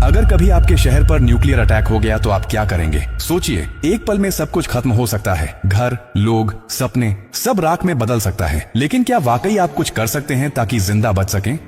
अगर कभी आपके शहर पर न्यूक्लियर अटैक हो गया तो आप क्या करेंगे? सोचिए, एक पल में सब कुछ खत्म हो सकता है। घर, लोग, सपने, सब राख में बदल सकता है। लेकिन क्या वाकई आप कुछ कर सकते हैं ताकि जिंदा बच सकें?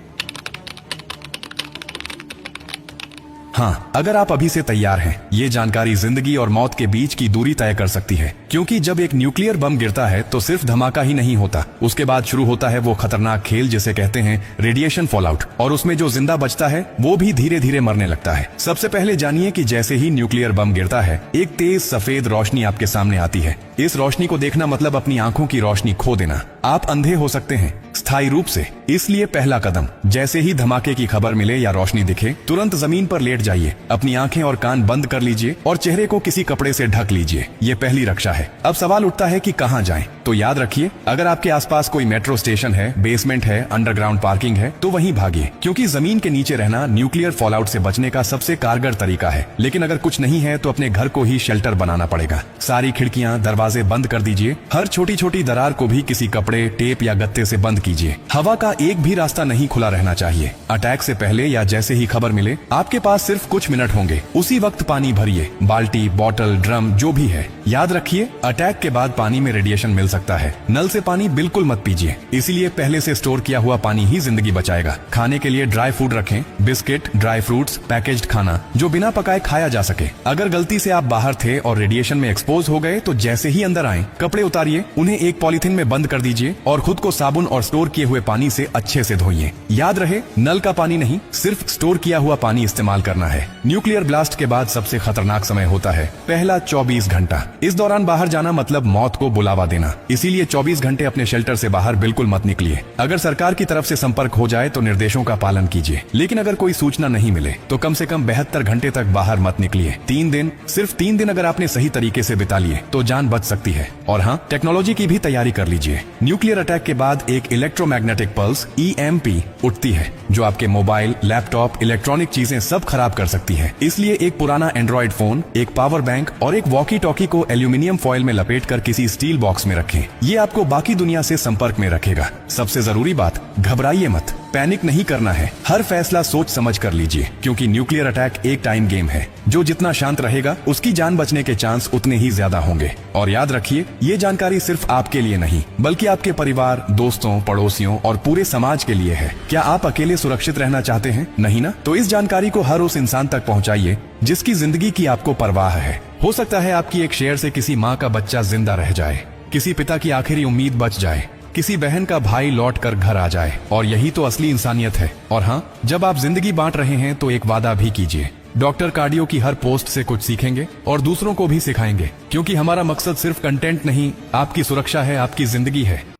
हाँ, अगर आप अभी से तैयार हैं, ये जानकारी जिंदगी और मौत के बीच की दूरी तय कर सकती है। क्योंकि जब एक न्यूक्लियर बम गिरता है तो सिर्फ धमाका ही नहीं होता, उसके बाद शुरू होता है वो खतरनाक खेल जिसे कहते हैं रेडिएशन फॉलआउट। और उसमें जो जिंदा बचता है वो भी धीरे धीरे मरने लगता है। सबसे पहले जानिए कि जैसे ही न्यूक्लियर बम गिरता है, एक तेज सफेद रोशनी आपके सामने आती है। इस रोशनी को देखना मतलब अपनी आंखों की रोशनी खो देना। आप अंधे हो सकते हैं, स्थायी रूप से। इसलिए पहला कदम, जैसे ही धमाके की खबर मिले या रोशनी दिखे, तुरंत जमीन पर लेट जाइए, अपनी आंखें और कान बंद कर लीजिए और चेहरे को किसी कपड़े से ढक लीजिए। ये पहली रक्षा है। अब सवाल उठता है कि कहां जाएं? तो याद रखिए, अगर आपके आसपास कोई मेट्रो स्टेशन है, बेसमेंट है, अंडरग्राउंड पार्किंग है, तो वहीं भागिए, क्योंकि जमीन के नीचे रहना न्यूक्लियर फॉलआउट से बचने का सबसे कारगर तरीका है। लेकिन अगर कुछ नहीं है तो अपने घर को ही शेल्टर बनाना पड़ेगा। सारी खिड़कियां, दरवाजे बंद कर दीजिए। हर छोटी छोटी दरार को भी किसी कपड़े, टेप या गत्ते से बंद कीजिए। हवा का एक भी रास्ता नहीं खुला रहना चाहिए। अटैक से पहले या जैसे ही खबर मिले, आपके पास सिर्फ कुछ मिनट होंगे। उसी वक्त पानी भरिए, बाल्टी, बोतल, ड्रम, जो भी है। याद रखिए, अटैक के बाद पानी में रेडिएशन मिल सकता है। नल से पानी बिल्कुल मत पीजिए, इसीलिए पहले से स्टोर किया हुआ पानी ही जिंदगी बचाएगा। खाने के लिए ड्राई फूड रखें, बिस्किट, ड्राई फ्रूट्स, पैकेज्ड खाना जो बिना पकाए खाया जा सके। अगर गलती से आप बाहर थे और रेडिएशन में एक्सपोज हो गए तो जैसे ही अंदर आए, कपड़े उतारिए, उन्हें एक पॉलिथीन में बंद कर दीजिए और खुद को साबुन और स्टोर किए हुए पानी से अच्छे से धोइए। याद रहे, नल का पानी नहीं, सिर्फ स्टोर किया हुआ पानी इस्तेमाल करना है। न्यूक्लियर ब्लास्ट के बाद सबसे खतरनाक समय होता है पहला 24 घंटा। इस दौरान बाहर जाना मतलब मौत को बुलावा देना। इसीलिए 24 घंटे अपने शेल्टर से बाहर बिल्कुल मत निकलिए। अगर सरकार की तरफ से संपर्क हो जाए तो निर्देशों का पालन कीजिए। लेकिन अगर कोई सूचना नहीं मिले तो कम से कम 72 घंटे तक बाहर मत निकलिए। 3 दिन, सिर्फ 3 दिन अगर आपने सही तरीके से बिता लिए तो जान बच सकती है। और हाँ, टेक्नोलॉजी की भी तैयारी कर लीजिए। न्यूक्लियर अटैक के बाद एक इलेक्ट्रोमैग्नेटिक पल्स EMP उठती है, जो आपके मोबाइल, लैपटॉप, इलेक्ट्रॉनिक चीजें सब खराब कर सकती है। इसलिए एक पुराना एंड्रॉइड फोन, एक पावर बैंक और एक वॉकी टॉकी को एल्यूमिनियम फॉइल में लपेटकर किसी स्टील बॉक्स में रखें। ये आपको बाकी दुनिया से संपर्क में रखेगा। सबसे जरूरी बात, घबराइए मत, पैनिक नहीं करना है। हर फैसला सोच समझ कर लीजिए, क्योंकि न्यूक्लियर अटैक एक टाइम गेम है। जो जितना शांत रहेगा, उसकी जान बचने के चांस उतने ही ज्यादा होंगे। और याद रखिए, ये जानकारी सिर्फ आपके लिए नहीं, बल्कि आपके परिवार, दोस्तों, पड़ोसियों और पूरे समाज के लिए है। क्या आप अकेले सुरक्षित रहना चाहते हैं? नहीं ना? तो इस जानकारी को हर उस इंसान तक पहुंचाइए जिसकी जिंदगी की आपको परवाह है। हो सकता है आपकी एक शेयर से किसी माँ का बच्चा जिंदा रह जाए, किसी पिता की आखिरी उम्मीद बच जाए, किसी बहन का भाई लौट कर घर आ जाए। और यही तो असली इंसानियत है। और हाँ, जब आप जिंदगी बांट रहे हैं तो एक वादा भी कीजिए। डॉक्टर कार्डियो की हर पोस्ट से कुछ सीखेंगे और दूसरों को भी सिखाएंगे, क्योंकि हमारा मकसद सिर्फ कंटेंट नहीं, आपकी सुरक्षा है, आपकी जिंदगी है।